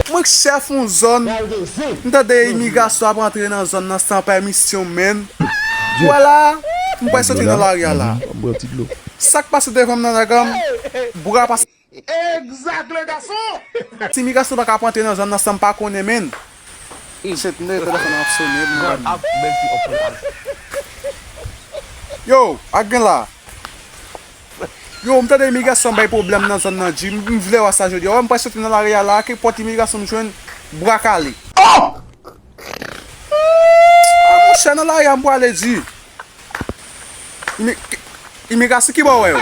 Mwen chef un zon. Mwen de imigrasyon ap rentre nan zon nan sans permission men. Voilà. Mwen pa soti nan l'arrière là. Sak passe devant nan agam. Bouga passe. Exact le garçon. Si imigrasyon bak ap rentre nan zon nan sans pa konnen men. Set ne telefon ap sonne. Yo, ak gen la. Yo, mwen de imigrasyon bay problem nan zon nan di. Mwen vle wa sa jodi. Mwen pa soti nan l'arrière là. Ke pot imigrasyon mwen jwen brakali. Oh! Mwen chen nan l'arrière mwen ale di. Imigrasyon ki ba wè yo?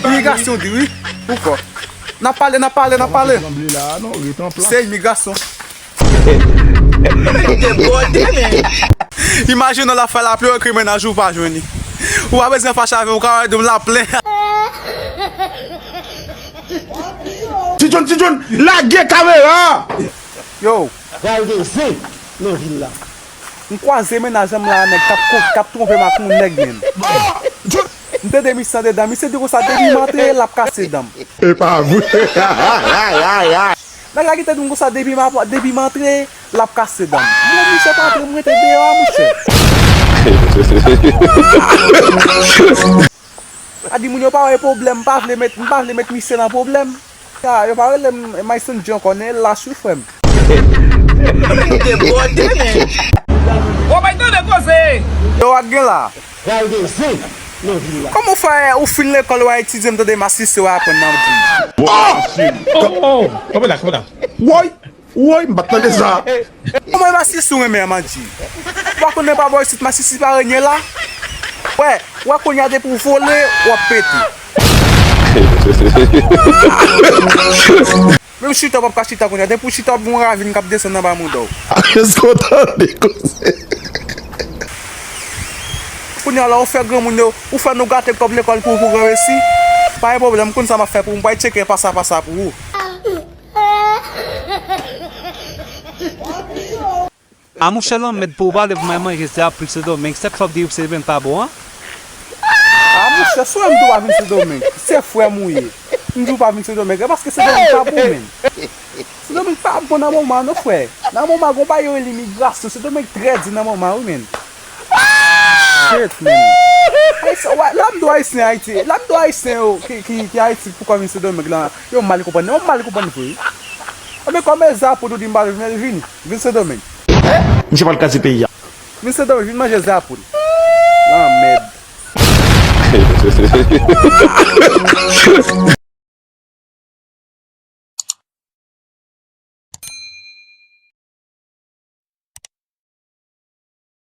Imigrasyon di wè? Pourquoi? Na pale. Se imigrasyon. Imagine la fè la ple ou krimen a jou pa jweni. Ou a bezè fà chave ou ka wè dou la ple. Tijon, la ge kamera! Yo, mwen kwa zè men a jèm la neg kap trompe ma koun neg men. Mwen te demi sa de dam, mi se di ko sa debi matre lap kase dam. E pa vou. Nag la gite dun ko sa debi matre lap kase dam. Mwen mi se patre mwen te dewa mwen che. Adi moun yo pa wè problem, mpa vle met mi se nan problem. Ya, yo pa wè lè may son diyon konen la soufrem. Yo ak gen la. Kom ou fè ou fin l'ekol wè etidye mte de masisi wè apon nan di? Come là. Woy, mbatan de sa. Kom wè masisi wè mè man di? Wakon ne pa boy sit masisi pa renye la? Wè, wakon yade pou vole wap peti. Mè ou chita wap ka chita kon yade pou chita wap mwen ravine kap desen nan ba moun do. Escotan de kose. Koun ya la ou fè gran moun yo, ou fè nou gate kop l'ekol pou resi. Pa yon problem koun sa ma fè pou mwen bay cheke pasa pou ou. A mou chalon met pou ba lev mayman reste apil se domen, se prof di ou se ven pa bo an? A mou chè, sou mdou pa vin se domen, se fwe mouye. Mdou pa vin se domen, baske se domen pa pou men. Se domen pa pou nan mouman nou fwe. Nan mouman goun pa yon l'imigrasyon, se domen tredi nan mouman ou men. Shit men. Lam do Haitien Haiti. Lam do Haitien yo ki Haiti pou kwa vin se domen lan. Yo mali koupani fwe. Ame kome zapou do di mbali vin se domen. Mse pal kasi peyi ya. Vin se domen, vin manje zapou. Lan med.